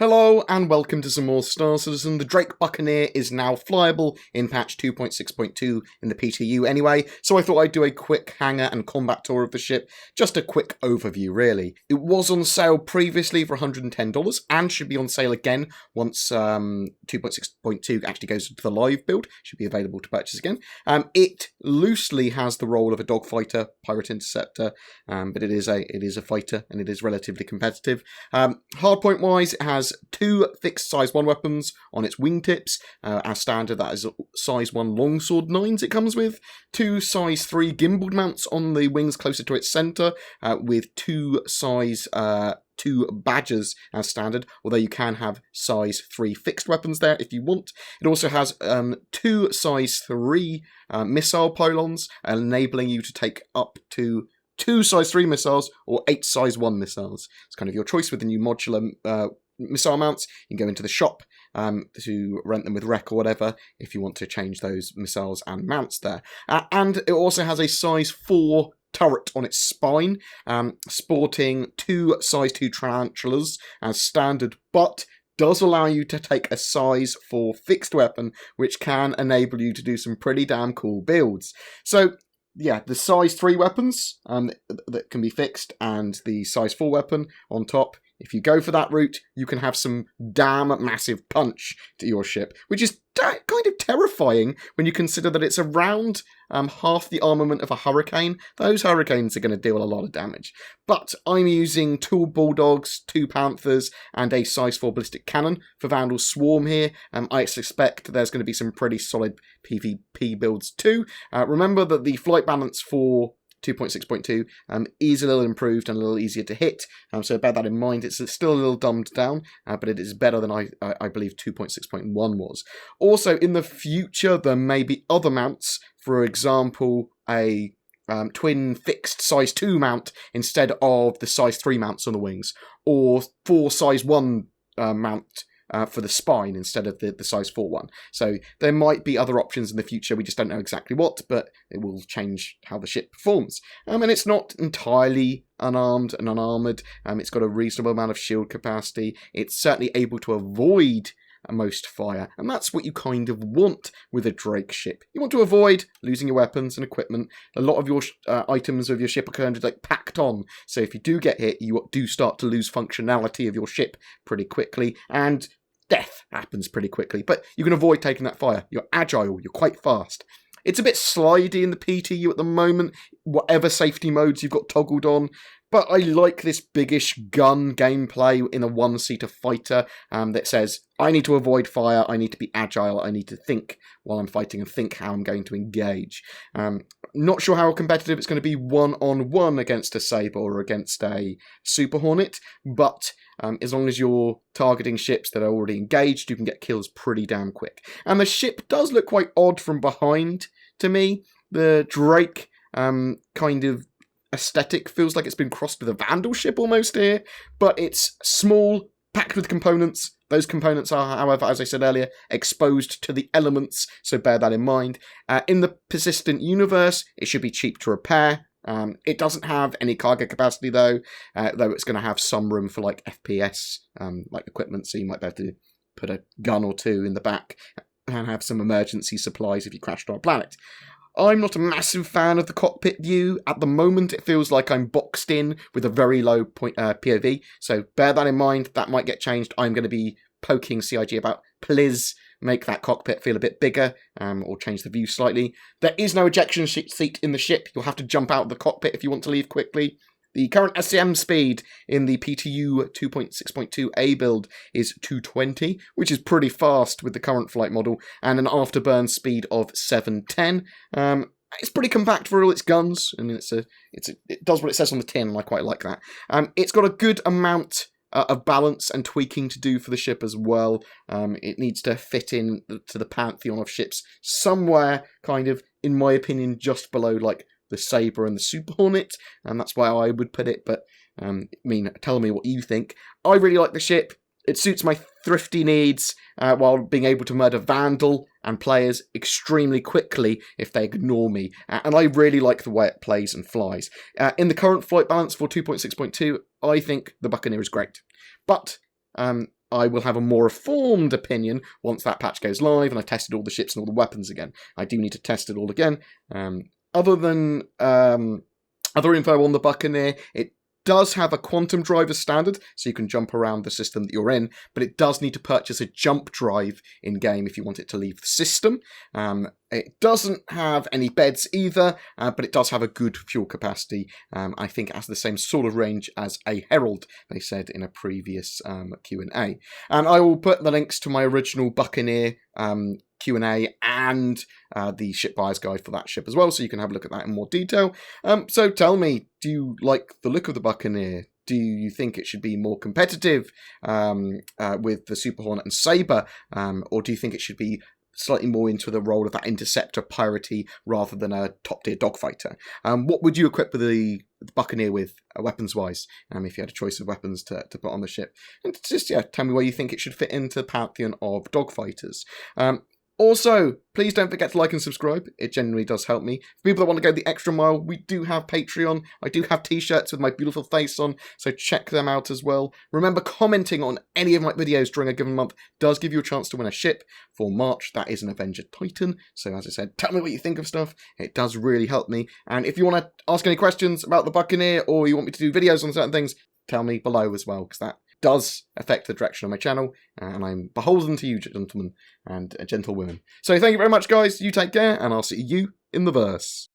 Hello and welcome to some more Star Citizen. The Drake Buccaneer is now flyable in patch 2.6.2 in the PTU anyway, so I thought I'd do a quick hangar and combat tour of the ship, just a quick overview really. It was on sale previously for $110 and should be on sale again once 2.6.2 actually goes to the live build, should be available to purchase again. It loosely has the role of a dogfighter, pirate interceptor, but it is a fighter and it is relatively competitive. Hardpoint wise, it has 2 fixed size 1 weapons on its wingtips. As standard, that is size 1 longsword 9s it comes with. 2 size 3 gimbaled mounts on the wings closer to its centre, with 2 size 2 badgers as standard, although you can have size 3 fixed weapons there if you want. It also has 2 size 3 missile pylons, enabling you to take up to 2 size 3 missiles or 8 size 1 missiles. It's kind of your choice with the new modular missile mounts. You can go into the shop to rent them with rec or whatever if you want to change those missiles and mounts there. And it also has a size 4 turret on its spine, sporting 2 size 2 tarantulas as standard, but does allow you to take a size 4 fixed weapon, which can enable you to do some pretty damn cool builds. So yeah, the size 3 weapons that can be fixed and the size 4 weapon on top. If you go for that route, you can have some damn massive punch to your ship, which is kind of terrifying when you consider that it's around half the armament of a Hurricane. Those Hurricanes are going to deal a lot of damage. But I'm using 2 Bulldogs, 2 Panthers, and a size 4 ballistic cannon for Vandal Swarm here. I suspect there's going to be some pretty solid PvP builds too. Remember that the flight balance for 2.6.2 is a little improved and a little easier to hit, so bear that in mind. It's still a little dumbed down, but it is better than I believe 2.6.1 was. Also, in the future, there may be other mounts, for example, a twin fixed size 2 mount instead of the size 3 mounts on the wings, or 4 size 1 mount for the spine instead of the size 4 one. So there might be other options in the future, we just don't know exactly what, but it will change how the ship performs. And it's not entirely unarmed and unarmoured, it's got a reasonable amount of shield capacity, it's certainly able to avoid most fire, and that's what you kind of want with a Drake ship. You want to avoid losing your weapons and equipment. A lot of your items of your ship are kind of like packed on, so if you do get hit, you do start to lose functionality of your ship pretty quickly, and death happens pretty quickly, but you can avoid taking that fire. You're agile, you're quite fast. It's a bit slidey in the PTU at the moment, whatever safety modes you've got toggled on, but I like this biggish gun gameplay in a one-seater fighter that says, I need to avoid fire, I need to be agile, I need to think while I'm fighting and think how I'm going to engage. Not sure how competitive it's going to be one-on-one against a Sabre or against a Super Hornet, but as long as you're targeting ships that are already engaged, you can get kills pretty damn quick. And the ship does look quite odd from behind to me. The Drake kind of aesthetic feels like it's been crossed with a Vandal ship almost here, but it's small, packed with components. Those components are, however, as I said earlier, exposed to the elements, so bear that in mind. In the persistent universe, it should be cheap to repair. It doesn't have any cargo capacity though it's going to have some room for like FPS, like equipment, so you might be able to put a gun or 2 in the back and have some emergency supplies if you crashed on a planet. I'm not a massive fan of the cockpit view. At the moment, it feels like I'm boxed in with a very low POV, so bear that in mind. That might get changed. I'm going to be poking CIG about, please make that cockpit feel a bit bigger, or change the view slightly. There is no ejection seat in the ship. You'll have to jump out of the cockpit if you want to leave quickly. The current SCM speed in the PTU 2.6.2A build is 220, which is pretty fast with the current flight model, and an afterburn speed of 710. It's pretty compact for all its guns. I mean, it does what it says on the tin, and I quite like that. It's got a good amount of balance and tweaking to do for the ship as well. It needs to fit in to the pantheon of ships somewhere, kind of, in my opinion, just below like the Sabre and the Super Hornet, and that's why I would put it, but tell me what you think. I really like the ship. It suits my thrifty needs while being able to murder Vandal and players extremely quickly if they ignore me, and I really like the way it plays and flies. In the current flight balance for 2.6.2, I think the Buccaneer is great, but I will have a more informed opinion once that patch goes live and I've tested all the ships and all the weapons again. I do need to test it all again. Other than other info on the Buccaneer, it does have a quantum drive as standard, so you can jump around the system that you're in, but it does need to purchase a jump drive in-game if you want it to leave the system. It doesn't have any beds either, but it does have a good fuel capacity. I think it has the same sort of range as a Herald, they said in a previous Q&A. And I will put the links to my original Buccaneer Q&A and the ship buyer's guide for that ship as well, so you can have a look at that in more detail. So tell me, do you like the look of the Buccaneer? Do you think it should be more competitive with the Super Hornet and Sabre, or do you think it should be slightly more into the role of that interceptor piratey rather than a top-tier dogfighter? What would you equip the Buccaneer with, weapons-wise, if you had a choice of weapons to put on the ship? And just, tell me where you think it should fit into the pantheon of dogfighters. Also, please don't forget to like and subscribe. It genuinely does help me. For people that want to go the extra mile, we do have Patreon. I do have t-shirts with my beautiful face on, so check them out as well. Remember, commenting on any of my videos during a given month does give you a chance to win a ship. For March, that is an Avenger Titan. So as I said, tell me what you think of stuff. It does really help me. And if you want to ask any questions about the Buccaneer, or you want me to do videos on certain things, tell me below as well, because that does affect the direction of my channel, and I'm beholden to you, gentlemen and gentlewomen. So thank you very much, guys. You take care, and I'll see you in the verse.